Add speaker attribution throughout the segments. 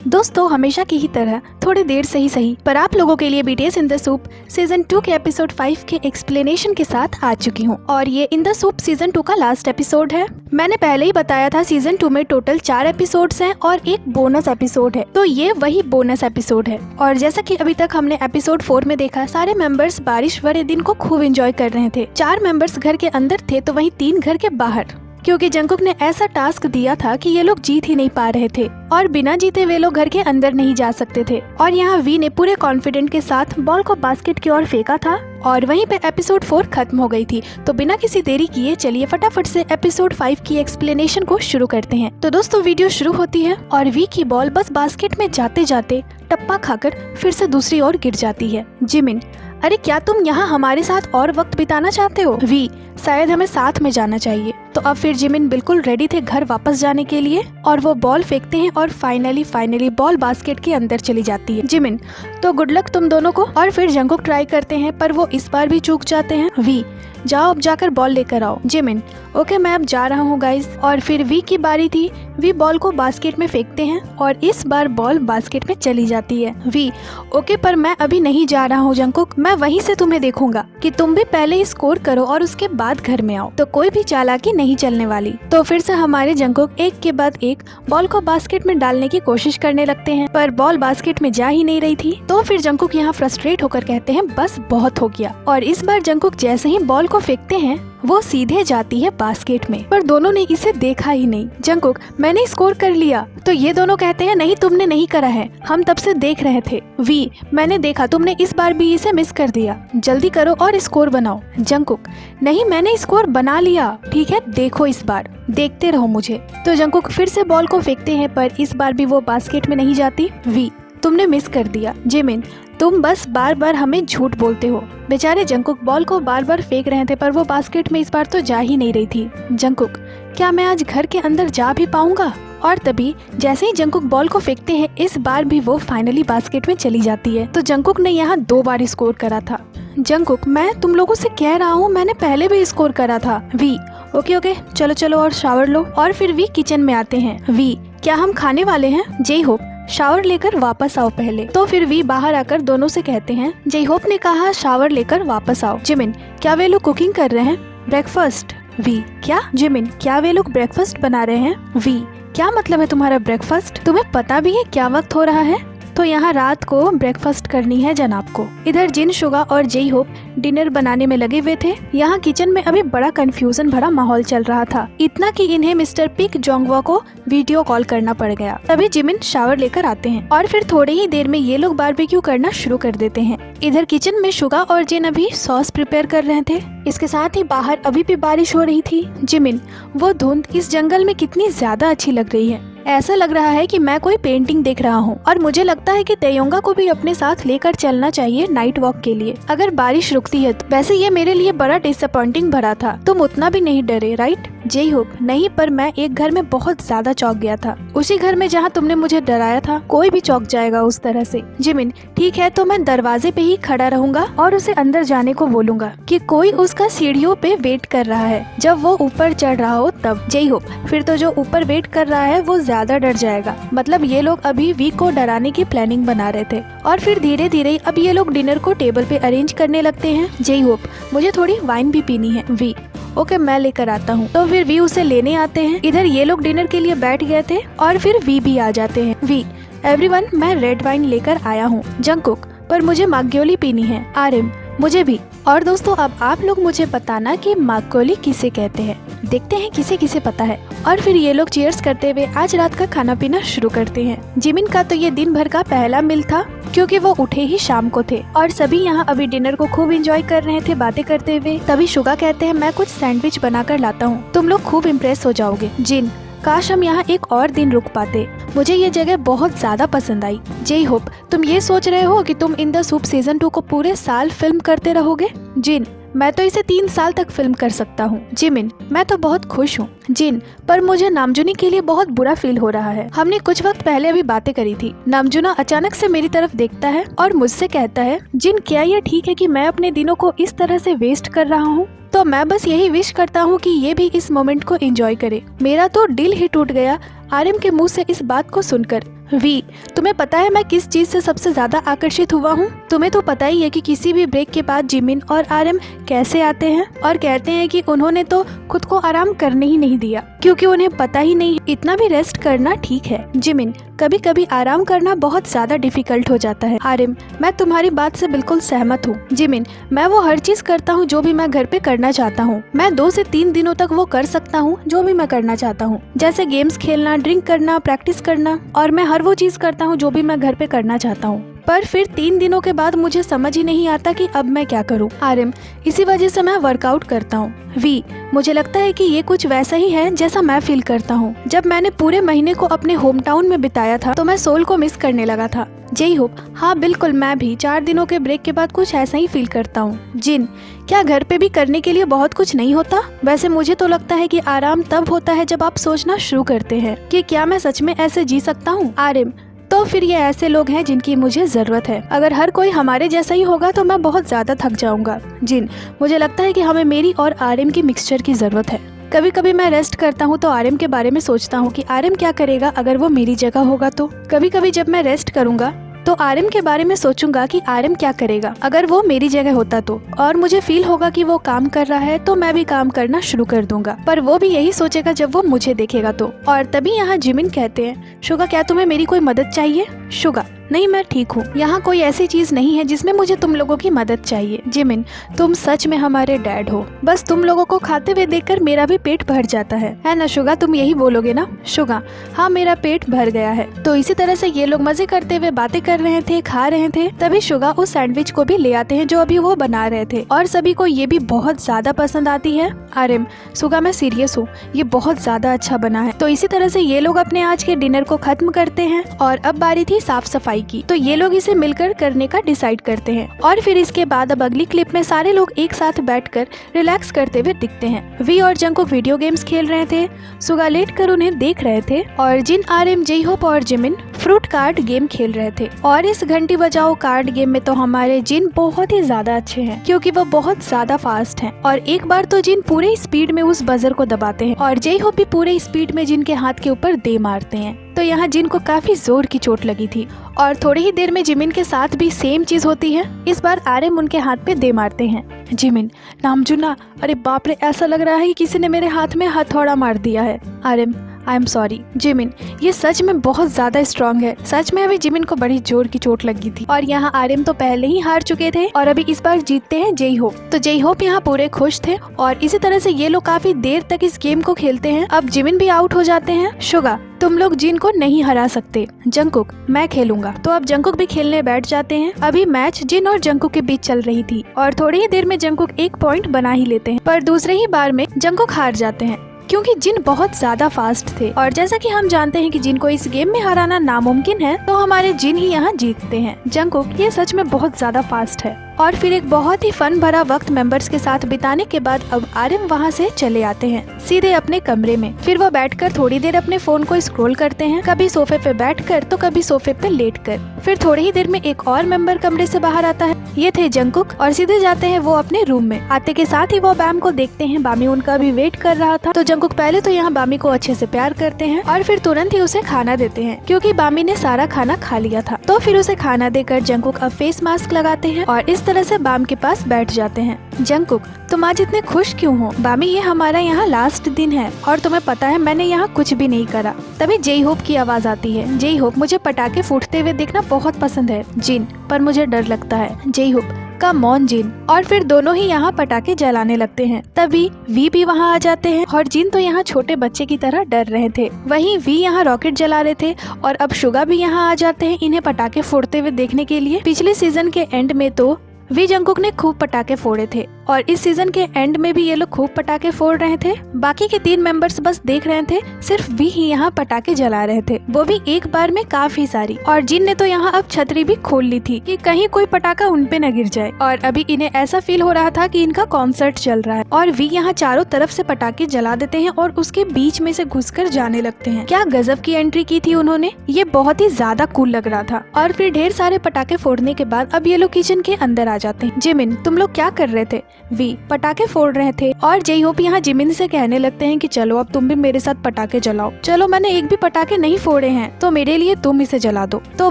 Speaker 1: दोस्तों हमेशा की ही तरह थोड़ी देर से ही सही पर आप लोगों के लिए BTS in the soup season 2 के एपिसोड 5 के एक्सप्लेनेशन के साथ आ चुकी हूँ और ये इन द सूप सीजन 2 का लास्ट एपिसोड है। मैंने पहले ही बताया था सीजन 2 में टोटल 4 एपिसोड्स हैं और एक बोनस एपिसोड है, तो ये वही बोनस एपिसोड है। और जैसा कि अभी तक हमने एपिसोड 4 में देखा, सारे मेंबर्स बारिश वाले दिन को खूब एंजॉय कर रहे थे। 4 मेंबर्स घर के अंदर थे तो वहीं 3 घर के बाहर, क्योंकि जंगकुक ने ऐसा टास्क दिया था कि ये लोग जीत ही नहीं पा रहे थे और बिना जीते वे लोग घर के अंदर नहीं जा सकते थे। और यहाँ वी ने पूरे कॉन्फिडेंट के साथ बॉल को बास्केट की ओर फेंका था और वहीं पे एपिसोड 4 खत्म हो गई थी। तो बिना किसी देरी किए चलिए फटाफट से एपिसोड 5 की एक्सप्लेनेशन को शुरू करते हैं। तो दोस्तों वीडियो शुरू होती है और वी की बॉल बस बास्केट में जाते जाते टप्पा खाकर फिर से दूसरी ओर गिर जाती है। जिमिन, अरे क्या तुम यहाँ हमारे साथ और वक्त बिताना चाहते हो? वी, शायद हमें साथ में जाना चाहिए। तो अब फिर जिमिन बिल्कुल रेडी थे घर वापस जाने के लिए और वो बॉल फेंकते हैं और फाइनली बॉल बास्केट के अंदर चली जाती है। जिमिन, तो गुड लक तुम दोनों को। और फिर जंगकुक ट्राई करते हैं पर वो इस बार भी चूक जाते हैं। वी, जाओ अब जाकर बॉल लेकर आओ। जिमिन, ओके मैं अब जा रहा हूँ गाइस। और फिर वी की बारी थी। वी बॉल को बास्केट में फेंकते हैं और इस बार बॉल बास्केट में चली जाती है। वी, ओके पर मैं अभी नहीं जा रहा हूँ जंगकुक, मैं वहीं से तुम्हें देखूंगा कि तुम भी पहले ही स्कोर करो और उसके बाद घर में आओ। तो कोई भी चालाकी नहीं चलने वाली। तो फिर से हमारे जंगकुक एक के बाद एक बॉल को बास्केट में डालने की कोशिश करने लगते हैं पर बॉल बास्केट में जा ही नहीं रही थी। तो फिर जंगकुक यहाँ फ्रस्ट्रेट होकर कहते हैं बस बहुत हो गया। और इस बार जंगकुक जैसे ही बॉल को फेंकते हैं वो सीधे जाती है बास्केट में, पर दोनों ने इसे देखा ही नहीं। जंगकुक, मैंने स्कोर कर लिया। तो ये दोनों कहते हैं नहीं तुमने नहीं करा है, हम तब से देख रहे थे। वी, मैंने देखा तुमने इस बार भी इसे मिस कर दिया, जल्दी करो और स्कोर बनाओ। जंगकुक, नहीं मैंने स्कोर बना लिया। ठीक है देखो इस बार, देखते रहो मुझे। तो जंगकुक फिर से बॉल को फेंकते हैं पर इस बार भी वो बास्केट में नहीं जाती। वी, तुमने मिस कर दिया। जिमिन, तुम बस बार बार हमें झूठ बोलते हो। बेचारे जंगकुक बॉल को बार बार फेंक रहे थे पर वो बास्केट में इस बार तो जा ही नहीं रही थी। जंगकुक, क्या मैं आज घर के अंदर जा भी पाऊंगा? और तभी जैसे ही जंगकुक बॉल को फेंकते हैं इस बार भी वो फाइनली बास्केट में चली जाती है। तो जंगकुक ने यहाँ 2 बार स्कोर करा था। जंगकुक, मैं तुम लोगों से कह रहा हूँ मैंने पहले भी स्कोर करा था। वी, ओके चलो और शावर लो। और फिर वी किचन में आते हैं। वी, क्या हम खाने वाले हैं? जय होप, शावर लेकर वापस आओ पहले। तो फिर वी बाहर आकर दोनों से कहते हैं जय होप ने कहा शावर लेकर वापस आओ। जिमिन, क्या वे लोग कुकिंग कर रहे हैं? ब्रेकफास्ट। वी, क्या? जिमिन, क्या वे लोग ब्रेकफास्ट बना रहे हैं? वी, क्या मतलब है तुम्हारा ब्रेकफास्ट? तुम्हें पता भी है क्या वक्त हो रहा है? तो यहाँ रात को ब्रेकफास्ट करनी है जनाब को। इधर जिन, शुगा और जय होप डिनर बनाने में लगे हुए थे। यहाँ किचन में अभी बड़ा कंफ्यूजन भरा माहौल चल रहा था, इतना कि इन्हें मिस्टर पिक जोंगवा को वीडियो कॉल करना पड़ गया। तभी जिमिन शावर लेकर आते हैं और फिर थोड़ी ही देर में ये लोग बारबेक्यू करना शुरू कर देते हैं। इधर किचन में शुगा और जिन अभी सॉस प्रिपेयर कर रहे थे। इसके साथ ही बाहर अभी भी बारिश हो रही थी। जिमिन, वो धुंध इस जंगल में कितनी ज्यादा अच्छी लग रही है, ऐसा लग रहा है कि मैं कोई पेंटिंग देख रहा हूँ। और मुझे लगता है कि तयोंगा को भी अपने साथ लेकर चलना चाहिए नाइट वॉक के लिए, अगर बारिश रुकती है तो। वैसे ये मेरे लिए बड़ा डिसअपॉइंटिंग भरा था, तुम उतना भी नहीं डरे राइट? जय होप, नहीं पर मैं एक घर में बहुत ज्यादा चौंक गया था, उसी घर में जहाँ तुमने मुझे डराया था। कोई भी चौंक जाएगा उस तरह से। जिमिन, ठीक है तो मैं दरवाजे पे ही खड़ा रहूंगा और उसे अंदर जाने को बोलूंगा कि कोई उसका सीढ़ियों पे वेट कर रहा है, जब वो ऊपर चढ़ रहा हो तब। जय होप, फिर तो जो ऊपर वेट कर रहा है वो ज्यादा डर जाएगा। मतलब ये लोग अभी वी को डराने की प्लानिंग बना रहे थे। और फिर धीरे धीरे अब ये लोग डिनर को टेबल पे अरेंज करने लगते हैं। जय होप, मुझे थोड़ी वाइन भी पीनी है। वी, ओके मैं लेकर आता हूँ। तो फिर वी उसे लेने आते हैं। इधर ये लोग डिनर के लिए बैठ गए थे और फिर वी भी आ जाते हैं। वी, एवरीवन मैं रेड वाइन लेकर आया हूँ। जंगकुक, पर मुझे माग्योली पीनी है। आर्यन, मुझे भी। और दोस्तों अब आप लोग मुझे बताना कि माग्योली किसे कहते हैं, देखते हैं किसे किसे पता है। और फिर ये लोग चीयर्स करते हुए आज रात का खाना पीना शुरू करते हैं। जिमिन का तो ये दिन भर का पहला मील था क्योंकि वो उठे ही शाम को थे और सभी यहाँ अभी डिनर को खूब एंजॉय कर रहे थे बातें करते हुए। तभी शुगा कहते हैं मैं कुछ सैंडविच बनाकर लाता हूँ, तुम लोग खूब इम्प्रेस हो जाओगे। जिन, काश हम यहाँ एक और दिन रुक पाते, मुझे ये जगह बहुत ज्यादा पसंद आई। जय होप, तुम ये सोच रहे हो कि तुम इन द सूप सीजन 2 को पूरे साल फिल्म करते रहोगे? जिन, मैं तो इसे 3 साल तक फिल्म कर सकता हूँ। जिमिन, मैं तो बहुत खुश हूँ। जिन, पर मुझे नामजुनी के लिए बहुत बुरा फील हो रहा है। हमने कुछ वक्त पहले अभी बातें करी थी। नामजुना अचानक से मेरी तरफ देखता है और मुझसे कहता है जिन, क्या ये ठीक है कि मैं अपने दिनों को इस तरह से वेस्ट कर रहा हूँ? तो मैं बस यही विश करता हूँ कि ये भी इस मोमेंट को एंजॉय करे। मेरा तो दिल ही टूट गया आर्यन के मुंह से इस बात को सुनकर। वी, तुम्हें पता है मैं किस चीज से सबसे ज्यादा आकर्षित हुआ हूँ? तुम्हें तो पता ही है कि किसी भी ब्रेक के बाद जिमिन और आरएम कैसे आते हैं और कहते हैं कि उन्होंने तो खुद को आराम करने ही नहीं दिया क्योंकि उन्हें पता ही नहीं इतना भी रेस्ट करना ठीक है। जिमिन, कभी कभी आराम करना बहुत ज्यादा डिफिकल्ट हो जाता है। आरएम, मैं तुम्हारी बात से बिल्कुल सहमत हूँ। जिमिन, मैं वो हर चीज करता हूँ जो भी मैं घर पे करना चाहता हूँ। मैं 2 से 3 दिनों तक वो कर सकता हूँ जो भी मैं करना चाहता हूँ, जैसे गेम्स खेलना, ड्रिंक करना, प्रैक्टिस करना, और मैं हर वो चीज करता हूँ जो भी मैं घर पे करना चाहता हूँ। पर फिर 3 दिनों के बाद मुझे समझ ही नहीं आता कि अब मैं क्या करूं। आरएम, इसी वजह से मैं वर्कआउट करता हूं। वी, मुझे लगता है कि ये कुछ वैसा ही है जैसा मैं फील करता हूं। जब मैंने पूरे महीने को अपने होम टाउन में बिताया था तो मैं सोल को मिस करने लगा था। जय होप, हाँ बिल्कुल, मैं भी 4 दिनों के ब्रेक के बाद कुछ ऐसा ही फील करता हूँ। जिन, क्या घर पे भी करने के लिए बहुत कुछ नहीं होता? वैसे मुझे तो लगता है कि आराम तब होता है जब आप सोचना शुरू करते हैं कि क्या मैं सच में ऐसे जी सकता हूँ। आरएम, तो फिर ये ऐसे लोग हैं जिनकी मुझे जरूरत है। अगर हर कोई हमारे जैसा ही होगा तो मैं बहुत ज्यादा थक जाऊंगा। जिन, मुझे लगता है कि हमें मेरी और आरएम की मिक्सचर की जरूरत है। कभी कभी मैं रेस्ट करता हूँ तो आरएम के बारे में सोचता हूँ कि आरएम क्या करेगा अगर वो मेरी जगह होगा तो। कभी कभी जब मैं रेस्ट करूंगा तो आरएम के बारे में सोचूंगा कि आरएम क्या करेगा अगर वो मेरी जगह होता तो, और मुझे फील होगा कि वो काम कर रहा है तो मैं भी काम करना शुरू कर दूंगा। पर वो भी यही सोचेगा जब वो मुझे देखेगा तो। और तभी यहाँ जिमिन कहते हैं, शुगा, क्या तुम्हें मेरी कोई मदद चाहिए? शुगा, नहीं, मैं ठीक हूँ। यहाँ कोई ऐसी चीज नहीं है जिसमें मुझे तुम लोगों की मदद चाहिए। जिमिन, तुम सच में हमारे डैड हो। बस तुम लोगों को खाते हुए देखकर मेरा भी पेट भर जाता है ना शुगा? तुम यही बोलोगे ना? शुगा, हाँ, मेरा पेट भर गया है। तो इसी तरह से ये लोग मजे करते हुए बातें कर रहे थे, खा रहे थे। तभी शुगा उस सैंडविच को भी ले आते हैं जो अभी वो बना रहे थे, और सभी को ये भी बहुत ज्यादा पसंद आती है। आरएम, शुगा, मैं सीरियस हूँ, ये बहुत ज्यादा अच्छा बना है। तो इसी तरह से ये लोग अपने आज के डिनर को खत्म करते हैं और अब बारी थी साफ सफाई की। तो ये लोग इसे मिलकर करने का डिसाइड करते हैं। और फिर इसके बाद अब अगली क्लिप में सारे लोग एक साथ बैठकर रिलैक्स करते हुए दिखते हैं। वी और जंगकुक वीडियो गेम्स खेल रहे थे, सुगा लेट कर उन्हें देख रहे थे, और जिन, आरएम, जय होप और जिमिन फ्रूट कार्ड गेम खेल रहे थे। और इस घंटी बजाओ कार्ड गेम में तो हमारे जिन बहुत ही ज्यादा अच्छे हैं क्योंकि वो बहुत ज्यादा फास्ट हैं। और एक बार तो जिन पूरे स्पीड में उस बजर को दबाते हैं और जय होप भी पूरे स्पीड में जिन के हाथ के ऊपर दे मारते हैं। तो यहाँ जिन को काफी जोर की चोट लगी थी। और थोड़ी ही देर में जिमिन के साथ भी सेम चीज होती है। इस बार आरएम उनके हाथ पे दे मारते हैं। जिमिन, नामजुना, अरे बाप रे, ऐसा लग रहा है कि किसी ने मेरे हाथ में हथौड़ा मार दिया है। RM, I am sorry. Jimin, ये सच में बहुत ज्यादा स्ट्रॉन्ग है। सच में अभी जिमिन को बड़ी जोर की चोट लगी थी। और यहाँ आरएम तो पहले ही हार चुके थे और अभी इस बार जीतते हैं जय होप। तो जय होप यहाँ पूरे खुश थे और इसी तरह से ये लोग काफी देर तक इस गेम को खेलते हैं। अब जिमिन भी आउट हो जाते हैं। शुगा, तुम लोग जिन को नहीं हरा सकते। जंगकुक, मैं खेलूंगा। तो अब जंगकुक भी खेलने बैठ जाते हैं। अभी मैच जिन और जंगकुक के बीच चल रही थी और थोड़ी ही देर में जंगकुक 1 पॉइंट बना ही लेते हैं, पर दूसरे ही बार में जंगकुक हार जाते हैं क्योंकि जिन बहुत ज्यादा फास्ट थे। और जैसा कि हम जानते हैं कि जिन को इस गेम में हराना नामुमकिन है, तो हमारे जिन ही यहाँ जीतते हैं। जंगकुक, ये सच में बहुत ज्यादा फास्ट है। और फिर एक बहुत ही फन भरा वक्त मेंबर्स के साथ बिताने के बाद अब आरएम वहाँ से चले आते हैं सीधे अपने कमरे में। फिर वो बैठकर थोड़ी देर अपने फोन को स्क्रॉल करते हैं, कभी सोफे पे बैठकर तो कभी सोफे पे लेटकर। फिर थोड़ी ही देर में एक और मेंबर कमरे से बाहर आता है। ये थे जंगकुक और सीधे जाते हैं वो अपने रूम में। आते के साथ ही वो बैम को देखते हैं। बामी उनका भी वेट कर रहा था। तो जंगकुक पहले तो यहाँ बामी को अच्छे से प्यार करते हैं और फिर तुरंत ही उसे खाना देते हैं क्योंकि बामी ने सारा खाना खा लिया था। तो फिर उसे खाना देकर जंगकुक अब फेस मास्क लगाते हैं और इस तरह से बाम के पास बैठ जाते हैं। जंगकुक, तुम आज इतने खुश क्यों हो? बामी, ये हमारा यहाँ लास्ट दिन है और तुम्हें पता है मैंने यहाँ कुछ भी नहीं करा। तभी जय होप की आवाज आती है। जय होप, मुझे पटाखे फूटते हुए देखना बहुत पसंद है। जिन, पर मुझे डर लगता है। जय होप, कम ऑन जिन। और फिर दोनों ही यहाँ पटाखे जलाने लगते हैं। तभी वी भी वहाँ आ जाते हैं और जिन तो यहाँ छोटे बच्चे की तरह डर रहे थे, वहीं वी यहाँ रॉकेट जला रहे थे। और अब शुगा भी यहाँ आ जाते हैं इन्हें पटाखे फोड़ते हुए देखने के लिए। पिछले सीजन के एंड में तो वी जंगकुक ने खूब पटाखे फोड़े थे और इस सीजन के एंड में भी ये लोग खूब पटाखे फोड़ रहे थे। बाकी के 3 मेंबर्स बस देख रहे थे, सिर्फ वी ही यहाँ पटाखे जला रहे थे, वो भी एक बार में काफी सारी। और जिन ने तो यहाँ अब छतरी भी खोल ली थी कि कहीं कोई पटाखा उन पे न गिर जाए। और अभी इन्हें ऐसा फील हो रहा था कि इनका कॉन्सर्ट चल रहा है। और वी यहाँ चारों तरफ से पटाखे जला देते हैं और उसके बीच में से घुसकर जाने लगते हैं। क्या गजब की एंट्री की थी उन्होंने, ये बहुत ही ज्यादा कूल लग रहा था। और फिर ढेर सारे पटाखे फोड़ने के बाद अब ये लोग किचन के अंदर आ जाते हैं। जिमिन, तुम लोग क्या कर रहे थे? वी, पटाखे फोड़ रहे थे। और जे होप यहाँ जिमिन से कहने लगते हैं कि चलो अब तुम भी मेरे साथ पटाखे जलाओ। चलो, मैंने एक भी पटाखे नहीं फोड़े हैं तो मेरे लिए तुम इसे जला दो। तो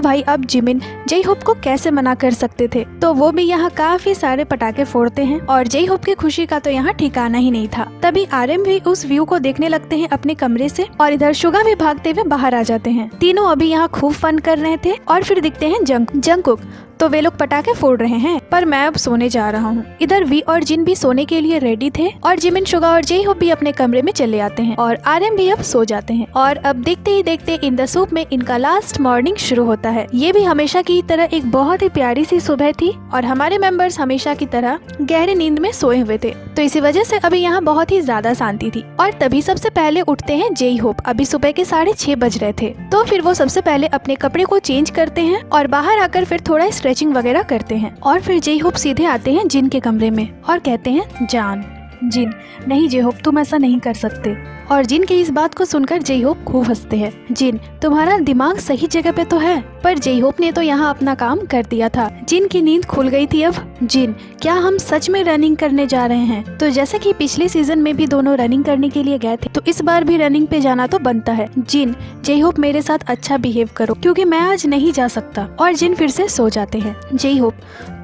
Speaker 1: भाई अब जिमिन जे होप को कैसे मना कर सकते थे, तो वो भी यहाँ काफी सारे पटाखे फोड़ते हैं और जे होप की खुशी का तो यहाँ ठिकाना ही नहीं था। तभी आरएम भी उस व्यू को देखने लगते हैं अपने कमरे से और इधर शुगा भी भागते हुए बाहर आ जाते हैं। तीनों अभी यहाँ खूब फन कर रहे थे और फिर दिखते हैं जंगकुक। तो वे लोग पटाखे फोड़ रहे हैं पर मैं अब सोने जा रहा हूँ। इधर वी और जिन भी सोने के लिए रेडी थे और जिमिन, शुगा और जे होप भी अपने कमरे में चले आते हैं और आरएम भी अब सो जाते हैं। और अब देखते ही देखते इन द सूप में इनका लास्ट मॉर्निंग शुरू होता है। ये भी हमेशा की तरह एक बहुत ही प्यारी सी सुबह थी और हमारे मेंबर्स हमेशा की तरह गहरी नींद में सोए हुए थे, तो इसी वजह से अभी यहाँ बहुत ही ज्यादा शांति थी। और तभी सबसे पहले उठते हैं जे होप। अभी सुबह के 6:30 बज रहे थे, तो फिर वो सबसे पहले अपने कपड़े को चेंज करते हैं और बाहर आकर फिर थोड़ा स्ट्रेचिंग वगैरह करते हैं। और फिर जे होप सीधे आते हैं जिन के कमरे में और कहते हैं जान। जिन, नहीं जे होप, तुम ऐसा नहीं कर सकते। और जिन की इस बात को सुनकर जे होप खूब हंसते हैं। जिन, तुम्हारा दिमाग सही जगह पे तो है, पर जे होप ने तो यहाँ अपना काम कर दिया था। जिन की नींद खुल गई थी अब। जिन, क्या हम सच में रनिंग करने जा रहे हैं? तो जैसे कि पिछले सीजन में भी दोनों रनिंग करने के लिए गए थे, तो इस बार भी रनिंग पे जाना तो बनता है। जिन, जे होप मेरे साथ अच्छा बिहेव करो क्योंकि मैं आज नहीं जा सकता। और जिन फिर से सो जाते हैं। जे होप,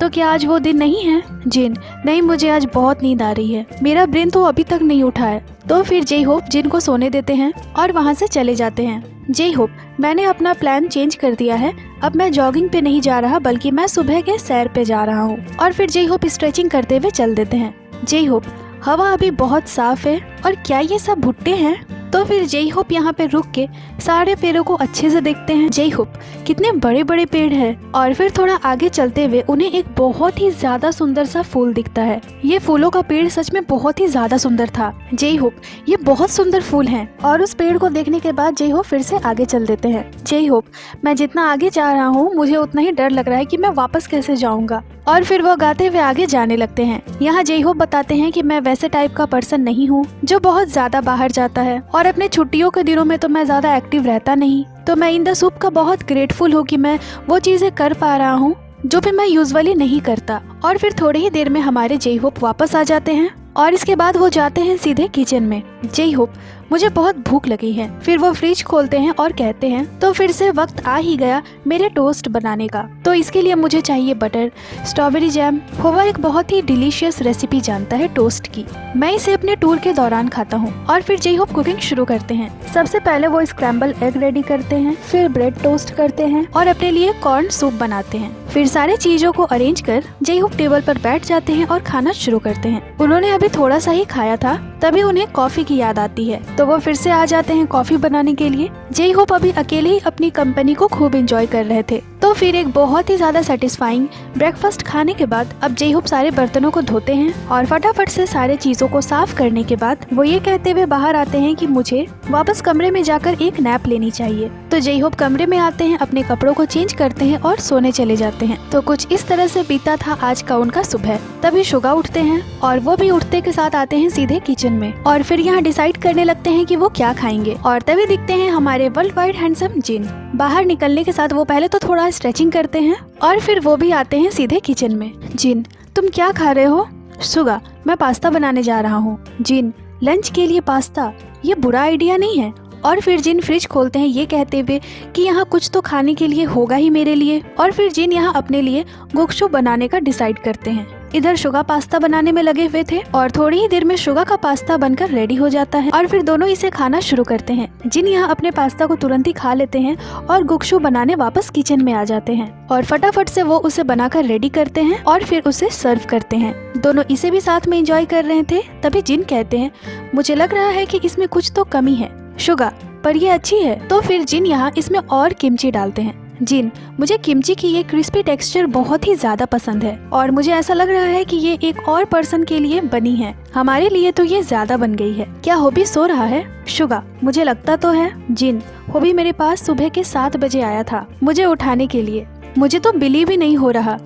Speaker 1: तो क्या आज वो दिन नहीं है? जिन, नहीं, मुझे आज बहुत नींद आ रही है, मेरा ब्रेन तो अभी तक नहीं उठा है। तो फिर जे होप जिन को सोने देते हैं और वहाँ से चले जाते हैं। जे होप, मैंने अपना प्लान चेंज कर दिया है, अब मैं जॉगिंग पे नहीं जा रहा बल्कि मैं सुबह के सैर पे जा रहा हूँ। और फिर जे होप स्ट्रेचिंग करते हुए चल देते हैं। जे होप, हवा अभी बहुत साफ है और क्या ये सब भुट्टे हैं? तो फिर जे होप यहाँ पे रुक के सारे पेड़ों को अच्छे से देखते हैं। जे होप, कितने बड़े बड़े पेड़ हैं। और फिर थोड़ा आगे चलते हुए उन्हें एक बहुत ही ज्यादा सुंदर सा फूल दिखता है। ये फूलों का पेड़ सच में बहुत ही ज्यादा सुंदर था। जे होप, ये बहुत सुंदर फूल हैं। और उस पेड़ को देखने के बाद जे होप फिर से आगे चल देते हैं। जे होप, मैं जितना आगे जा रहा हूँ मुझे उतना ही डर लग रहा है कि मैं वापस कैसे जाऊँगा। और फिर वो गाते हुए आगे जाने लगते हैं। यहाँ जे होप बताते हैं कि मैं वैसे टाइप का पर्सन नहीं हूँ जो बहुत ज्यादा बाहर जाता है और अपने छुट्टियों के दिनों में तो मैं ज्यादा एक्टिव रहता नहीं, तो मैं इन द सूप का बहुत ग्रेटफुल हूँ कि मैं वो चीजें कर पा रहा हूँ जो भी मैं यूजुअली नहीं करता। और फिर थोड़ी ही देर में हमारे जे होप वापस आ जाते हैं और इसके बाद वो जाते हैं सीधे किचन में। जे होप, मुझे बहुत भूख लगी है। फिर वो फ्रिज खोलते हैं और कहते हैं तो फिर से वक्त आ ही गया मेरे टोस्ट बनाने का, तो इसके लिए मुझे चाहिए बटर, स्ट्रॉबेरी जैम। होवा एक बहुत ही डिलीशियस रेसिपी जानता है टोस्ट की, मैं इसे अपने टूर के दौरान खाता हूँ। और फिर जे होप कुकिंग शुरू करते हैं। सबसे पहले वो स्क्रैम्बल एग रेडी करते हैं, फिर ब्रेड टोस्ट करते हैं और अपने लिए कॉर्न सूप बनाते हैं। फिर सारे चीजों को अरेंज कर जे होप टेबल पर बैठ जाते हैं और खाना शुरू करते हैं। उन्होंने अभी थोड़ा सा ही खाया था तभी उन्हें कॉफी की याद आती है, तो वो फिर से आ जाते हैं कॉफी बनाने के लिए। जे होप अभी अकेले ही अपनी कंपनी को खूब एंजॉय कर रहे थे। तो फिर एक बहुत ही ज्यादा सेटिस्फाइंग ब्रेकफास्ट खाने के बाद अब जे होप सारे बर्तनों को धोते हैं और फटाफट से सारे चीजों को साफ करने के बाद वो ये कहते हुए बाहर आते हैं कि मुझे वापस कमरे में जाकर एक नैप लेनी चाहिए। तो जे होप कमरे में आते हैं, अपने कपड़ों को चेंज करते हैं और सोने चले जाते हैं। तो कुछ इस तरह से बीता था आज का उनका सुबह। तभी शुगा उठते हैं और वो भी उठते के साथ आते हैं सीधे किचन में और फिर यहाँ डिसाइड करने लगते हैं कि वो क्या खाएंगे। और तभी दिखते हैं हमारे वर्ल्ड वाइड हैंडसम जिन। बाहर निकलने के साथ वो पहले तो थोड़ा स्ट्रेचिंग करते हैं और फिर वो भी आते हैं सीधे किचन में। जिन, तुम क्या खा रहे हो? शुगा, मैं पास्ता बनाने जा रहा हूँ। जिन, लंच के लिए पास्ता, ये बुरा आइडिया नहीं है। और फिर जिन फ्रिज खोलते हैं ये कहते हुए कि यहाँ कुछ तो खाने के लिए होगा ही मेरे लिए। और फिर जिन यहाँ अपने लिए गोक्शो बनाने का डिसाइड करते हैं। इधर शुगा पास्ता बनाने में लगे हुए थे और थोड़ी ही देर में शुगा का पास्ता बनकर रेडी हो जाता है और फिर दोनों इसे खाना शुरू करते हैं। जिन यहाँ अपने पास्ता को तुरंत ही खा लेते हैं और गोक्शो बनाने वापस किचन में आ जाते हैं और फटाफट से वो उसे बनाकर रेडी करते हैं और फिर उसे सर्व करते हैं। दोनों इसे भी साथ में एंजॉय कर रहे थे। तभी जिन कहते हैं, मुझे लग रहा है कि इसमें कुछ तो कमी है। शुगा, पर ये अच्छी है। तो फिर जिन यहाँ इसमें और किमची डालते हैं। जिन, मुझे किमची की ये क्रिस्पी टेक्सचर बहुत ही ज्यादा पसंद है और मुझे ऐसा लग रहा है कि ये एक और पर्सन के लिए बनी है, हमारे लिए तो ये ज्यादा बन गई है। क्या होबी सो रहा है? शुगा, मुझे लगता तो है। जिन, होबी मेरे पास सुबह के 7 बजे आया था मुझे उठाने के लिए, मुझे तो बिलीव ही नहीं हो रहा।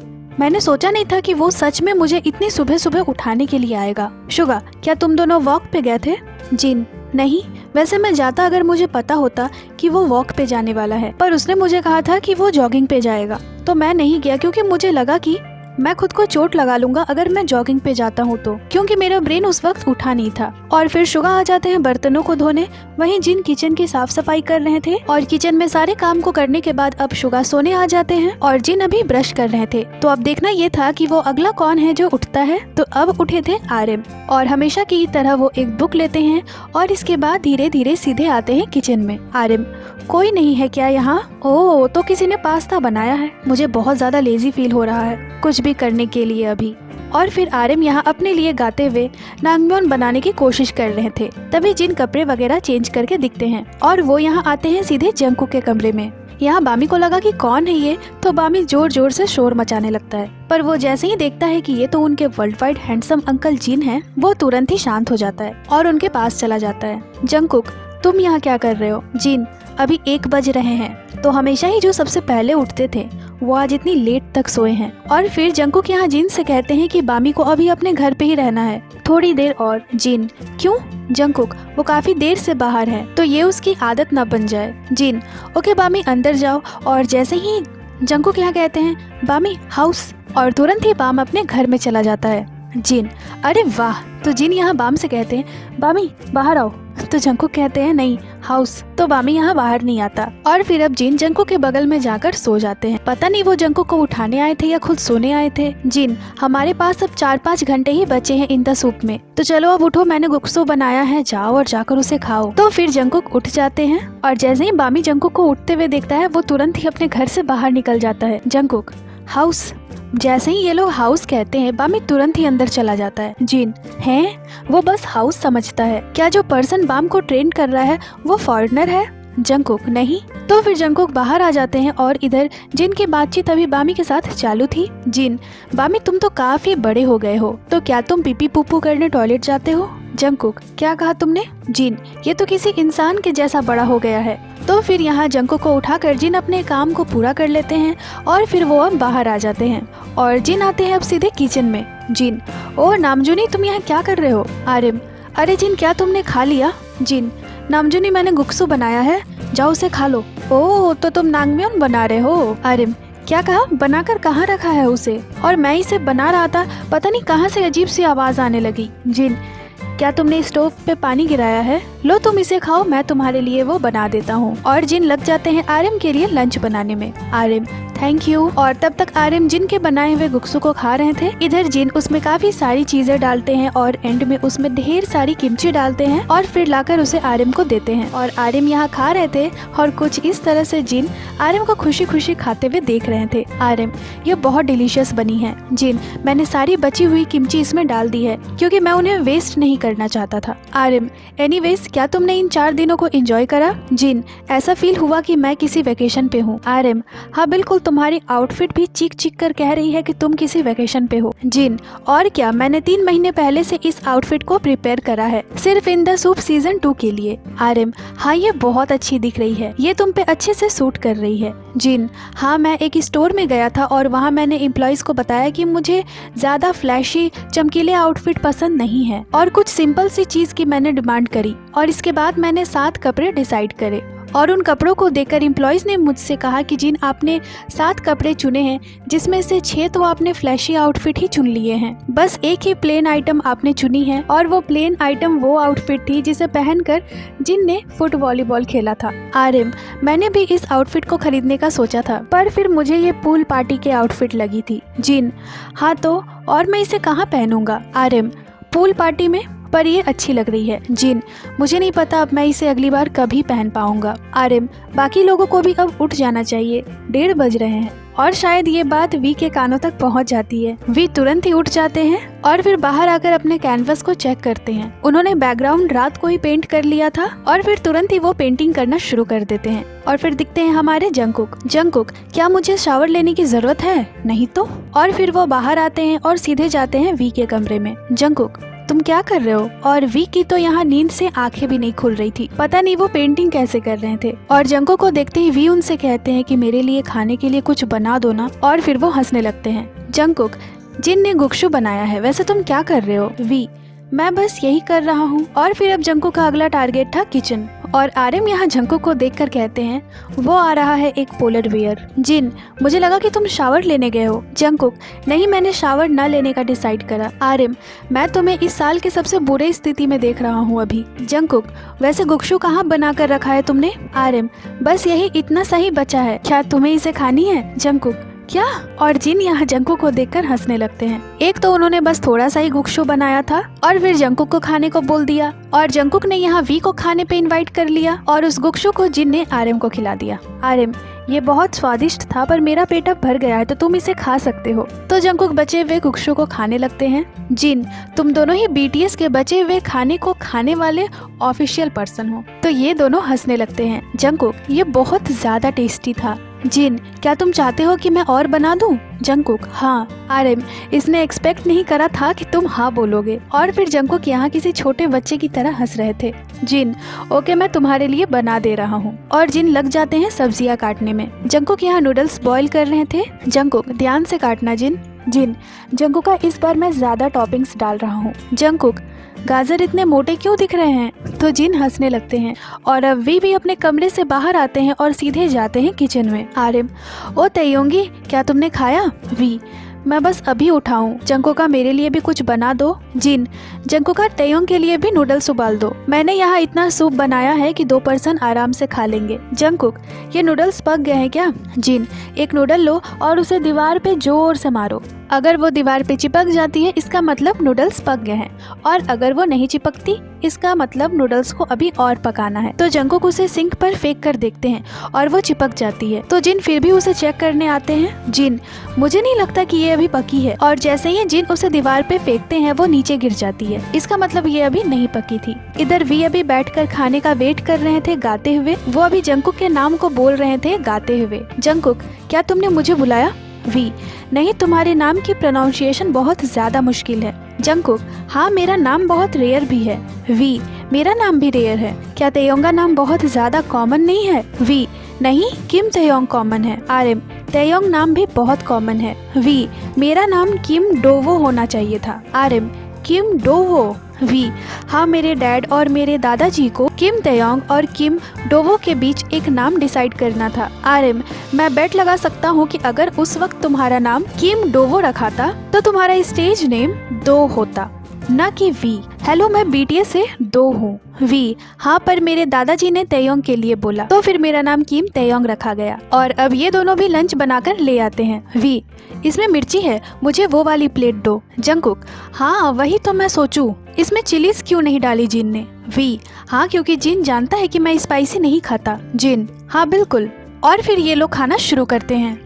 Speaker 1: मैंने सोचा नहीं था कि वो सच में मुझे इतनी सुबह सुबह उठाने के लिए आएगा। शुगा, क्या तुम दोनों वॉक पे गए थे? जिन, नहीं, वैसे मैं जाता अगर मुझे पता होता कि वो वॉक पे जाने वाला है, पर उसने मुझे कहा था कि वो जॉगिंग पे जाएगा, तो मैं नहीं गया क्योंकि मुझे लगा कि मैं खुद को चोट लगा लूंगा अगर मैं जॉगिंग पे जाता हूँ तो, क्योंकि मेरा ब्रेन उस वक्त उठा नहीं था। और फिर शुगा आ जाते हैं बर्तनों को धोने। वहीं जिन किचन की साफ सफाई कर रहे थे और किचन में सारे काम को करने के बाद अब शुगा सोने आ जाते हैं और जिन अभी ब्रश कर रहे थे। तो अब देखना ये था कि वो अगला कौन है जो उठता है। तो अब उठे थे आर्यन और हमेशा की तरह वो एक बुक लेते हैं और इसके बाद धीरे धीरे सीधे आते हैं किचन में। आर्यन, कोई नहीं है क्या यहाँ? ओह, तो किसी ने पास्ता बनाया है। मुझे बहुत ज्यादा लेजी फील हो रहा है कुछ भी करने के लिए अभी। और फिर आर्यन यहाँ अपने लिए गाते हुए नांगम्योन बनाने की कोशिश कर रहे थे। तभी जिन कपड़े वगैरह चेंज करके दिखते हैं और वो यहाँ आते हैं सीधे जंगकुक के कमरे में। यहाँ बामी को लगा कि कौन है ये, तो बामी जोर जोर से शोर मचाने लगता है। पर वो जैसे ही देखता है कि ये तो उनके वर्ल्ड वाइड हैंडसम अंकल जिन हैं, वो तुरंत ही शांत हो जाता है और उनके पास चला जाता है। जंगकुक, तुम यहाँ क्या कर रहे हो? जिन, अभी 1 बज रहे हैं। तो हमेशा ही जो सबसे पहले उठते थे वो आज इतनी लेट तक सोए हैं। और फिर जंगकुक यहाँ जिन से कहते हैं कि बामी को अभी अपने घर पे ही रहना है थोड़ी देर और। जिन, क्यों? जंगकुक, वो काफी देर से बाहर है तो ये उसकी आदत न बन जाए। जिन, ओके बामी अंदर जाओ। और जैसे ही जंगकुक यहाँ कहते हैं बामी हाउस, और तुरंत ही बाम अपने घर में चला जाता है। जिन, अरे वाह। तो जिन यहाँ बाम से कहते हैं बामी बाहर आओ। तो जंगकुक कहते हैं नहीं हाउस। तो बामी यहाँ बाहर नहीं आता। और फिर अब जिन जंगकुक के बगल में जाकर सो जाते हैं। पता नहीं वो जंगकुक को उठाने आए थे या खुद सोने आए थे। जिन, हमारे पास अब 4-5 घंटे ही बचे हैं इन द सूप में, तो चलो अब उठो, मैंने गुक्सो बनाया है, जाओ और जाकर उसे खाओ। तो फिर जंगकुक उठ जाते हैं और जैसे ही बामी जंगकुक को उठते हुए देखता है वो तुरंत ही अपने घर से बाहर निकल जाता है। Jungkook, house. जैसे ही ये लोग हाउस कहते हैं बामी तुरंत ही अंदर चला जाता है। जिन, हैं? वो बस हाउस समझता है। क्या जो पर्सन बाम को ट्रेन कर रहा है वो फॉरेनर है? जंगकुक, नहीं। तो फिर जंगकुक बाहर आ जाते हैं और इधर जिन की बातचीत अभी बामी के साथ चालू थी। जिन, बामी तुम तो काफी बड़े हो गए हो, तो क्या तुम पीपी पुप्पू करने टॉयलेट जाते हो? जंगकुक, क्या कहा तुमने? जिन, ये तो किसी इंसान के जैसा बड़ा हो गया है। तो फिर यहाँ जंगकुक को उठाकर जिन अपने काम को पूरा कर लेते हैं और फिर वो अब बाहर आ जाते हैं और जिन आते हैं अब सीधे किचन में। जिन, ओह नामजुनी, तुम यहाँ क्या कर रहे हो? आर्यन, अरे जिन, क्या तुमने खा लिया? जिन, नामजुनी, मैंने गुक्सु बनाया है, जाओ उसे खा लो। ओह, तो तुम नांगम्योन बना रहे हो? आर्यन, क्या कहा? बनाकर कहाँ रखा है उसे? और मैं इसे बना रहा था, पता नहीं कहाँ से अजीब सी आवाज आने लगी। जिन, क्या तुमने स्टोव पे पानी गिराया है? लो तुम इसे खाओ, मैं तुम्हारे लिए वो बना देता हूँ। और जिन लग जाते हैं आर्यन के लिए लंच बनाने में। Aryan, thank you. और तब तक आर्यन जिन के बनाए हुए गुक्सु को खा रहे थे। इधर जिन उसमें काफी सारी चीजें डालते हैं और एंड में उसमें ढेर सारी किमची डालते हैं और फिर लाकर उसे आर्यन को देते हैं। और आर्यन यहाँ खा रहे थे और कुछ इस तरह से जिन आर्यन को खुशी खुशी खाते हुए देख रहे थे। आर्यन, ये बहुत डिलीशियस बनी है। जिन, मैंने सारी बची हुई किमची इसमें डाल दी है क्योंकि मैं उन्हें वेस्ट नहीं करना चाहता था। आर्यन, एनीवेज, क्या तुमने इन 4 दिनों को एंजॉय करा? जिन, ऐसा फील हुआ कि मैं किसी वेकेशन पे हूँ। आर्यन, हाँ बिल्कुल, तुम्हारी आउटफिट भी चीख चीख कर कह रही है कि तुम किसी वेकेशन पे हो। जिन, और क्या, मैंने 3 महीने पहले से इस आउटफिट को प्रिपेयर करा है सिर्फ इन द सूप सीजन 2 के लिए। आर्यन, हाँ ये बहुत अच्छी दिख रही है, ये तुम पे अच्छे से सूट कर रही है। जिन, हाँ मैं एक स्टोर में गया था और वहाँ मैंने एम्प्लॉयज को बताया कि मुझे ज्यादा फ्लैशी चमकीले आउटफिट पसंद नहीं है और कुछ सिंपल सी चीज की मैंने डिमांड करी और इसके बाद मैंने 7 कपड़े डिसाइड करे और उन कपड़ों को देखकर एम्प्लॉयज ने मुझसे कहा कि जिन आपने 7 कपड़े चुने हैं जिसमें से 6 तो आपने फ्लैशी आउटफिट ही चुन लिए हैं, बस एक ही प्लेन आइटम आपने चुनी है और वो प्लेन आइटम वो आउटफिट थी जिसे पहनकर जिन ने फुट वॉलीबॉल खेला था। आर्यन, मैंने भी इस आउटफिट को खरीदने का सोचा था पर फिर मुझे ये पूल पार्टी के आउटफिट लगी थी। जिन, हाँ तो और मैं इसे कहाँ पहनूंगा? आर्यन, पूल पार्टी में, पर ये अच्छी लग रही है। जिन, मुझे नहीं पता अब मैं इसे अगली बार कभी पहन पाऊंगा। आर्यन, बाकी लोगों को भी अब उठ जाना चाहिए, 1:30 बज रहे हैं। और शायद ये बात वी के कानों तक पहुंच जाती है। वी तुरंत ही उठ जाते हैं और फिर बाहर आकर अपने कैनवस को चेक करते हैं। उन्होंने बैकग्राउंड रात को ही पेंट कर लिया था और फिर तुरंत ही वो पेंटिंग करना शुरू कर देते हैं और फिर दिखते हैं हमारे जंगकुक। जंगकुक, क्या मुझे शावर लेने की जरूरत है? नहीं तो। और फिर वो बाहर आते हैं और सीधे जाते हैं वी के कमरे में। जंगकुक, तुम क्या कर रहे हो? और वी की तो यहाँ नींद से आंखें भी नहीं खुल रही थी, पता नहीं वो पेंटिंग कैसे कर रहे थे। और जंको को देखते ही वी उनसे कहते हैं कि मेरे लिए खाने के लिए कुछ बना दो ना, और फिर वो हंसने लगते हैं। जंकुक, जिन ने गुक्शु बनाया है, वैसे तुम क्या कर रहे हो? वी, मैं बस यही कर रहा हूँ। और फिर अब जंको का अगला टारगेट था किचन और आर्यन यहाँ जंकुक को देखकर कहते हैं वो आ रहा है एक पोलर बियर। जिन, मुझे लगा कि तुम शावर लेने गए हो। जंकुक, नहीं, मैंने शावर न लेने का डिसाइड करा। आर्यन, मैं तुम्हें इस साल के सबसे बुरे स्थिति में देख रहा हूँ अभी। जंकुक, वैसे गुक्शु कहाँ बना कर रखा है तुमने? आर्यन, बस यही इतना सही बचा है, क्या तुम्हें इसे खानी है? जंकुक, क्या? और जिन यहाँ जंकुक को देखकर हंसने लगते हैं। एक तो उन्होंने बस थोड़ा सा ही गुक्शु बनाया था और फिर जंकुक को खाने को बोल दिया, और जंकुक ने यहाँ वी को खाने पे इनवाइट कर लिया और उस गुक्शु को जिन ने आर्यन को खिला दिया। आर्यन, ये बहुत स्वादिष्ट था पर मेरा पेट अब भर गया है तो तुम इसे खा सकते हो। तो जंकुक बचे हुए गुक्शु को खाने लगते हैं। जिन, तुम दोनों ही बीटीएस के बचे हुए खाने को खाने वाले ऑफिशियल पर्सन हो। तो ये दोनों हंसने लगते हैं। जंकुक, ये बहुत ज्यादा टेस्टी था। जिन, क्या तुम चाहते हो कि मैं और बना दूं? जंकुक, हाँ। आर्यन, इसने एक्सपेक्ट नहीं करा था कि तुम हाँ बोलोगे। और फिर जंकुक यहाँ किसी छोटे बच्चे की तरह हंस रहे थे। जिन, ओके, मैं तुम्हारे लिए बना दे रहा हूँ। और जिन लग जाते हैं सब्जियाँ काटने में। जंकुक यहाँ नूडल्स बॉईल कर रहे थे। जंकुक, ध्यान से काटना। जिन, जंकुक का इस बार मैं ज्यादा टॉपिंग्स डाल रहा हूँ। जंकुक, गाजर इतने मोटे क्यों दिख रहे हैं? तो जिन हंसने लगते हैं और अब वी भी अपने कमरे से बाहर आते हैं और सीधे जाते हैं किचन में। आर्यन, ओ तैयोंगी, क्या तुमने खाया? वी, मैं बस अभी उठा हूँ। जंकुका, मेरे लिए भी कुछ बना दो। जिन, जंकुका, तैयोंग के लिए भी नूडल्स उबाल दो। मैंने यहाँ इतना सूप बनाया है कि 2 पर्सन आराम से खा लेंगे। जंकुक, ये नूडल्स पक गए हैं क्या? जिन, एक नूडल लो और उसे दीवार पे जोर से मारो। अगर वो दीवार पे चिपक जाती है इसका मतलब नूडल्स पक गए हैं, और अगर वो नहीं चिपकती इसका मतलब नूडल्स को अभी और पकाना है। तो जंकुक उसे सिंक पर फेंक कर देखते हैं और वो चिपक जाती है। तो जिन फिर भी उसे चेक करने आते हैं। जिन, मुझे नहीं लगता कि ये अभी पकी है। और जैसे ही जिन उसे दीवार पे फेंकते हैं वो नीचे गिर जाती है। इसका मतलब ये अभी नहीं पकी थी। इधर वी अभी बैठकर खाने का वेट कर रहे थे गाते हुए। वो अभी जंकुक के नाम को बोल रहे थे गाते हुए। जंकुक, क्या तुमने मुझे बुलाया? वी, नहीं, तुम्हारे नाम की प्रोनाउंसिएशन बहुत ज्यादा मुश्किल है। जंकुक, हाँ, मेरा नाम बहुत रेयर भी है। वी, मेरा नाम भी रेयर है। क्या तैयोंग का नाम बहुत ज्यादा कॉमन नहीं है? वी, नहीं, किम तैयोंग कॉमन है। आर्यन, तैयोंग नाम भी बहुत कॉमन है। वी, मेरा नाम किम डोवो होना चाहिए था। आर्यन, किम डोवो? वी, हाँ, मेरे डैड और मेरे दादाजी को किम तैयोंग और किम डोवो के बीच एक नाम डिसाइड करना था। आर्यन, मैं बेट लगा सकता हूँ कि अगर उस वक्त तुम्हारा नाम किम डोवो रखा था तो तुम्हारा स्टेज नेम दो होता, न कि वी। हेलो, मैं बीटीएस से दो हूँ। वी, हाँ, पर मेरे दादाजी ने तैयोंग के लिए बोला तो फिर मेरा नाम किम तैयोंग रखा गया। और अब ये दोनों भी लंच बनाकर ले आते हैं। वी, इसमें मिर्ची है, मुझे वो वाली प्लेट दो। जंकुक, हाँ, वही तो मैं सोचूं, इसमें चिलीज क्यों नहीं डाली जिन ने? वी, हाँ, क्योंकि जिन जानता है कि मैं स्पाइसी नहीं खाता। जिन, हाँ, बिल्कुल। और फिर ये लोग खाना शुरू करते हैं।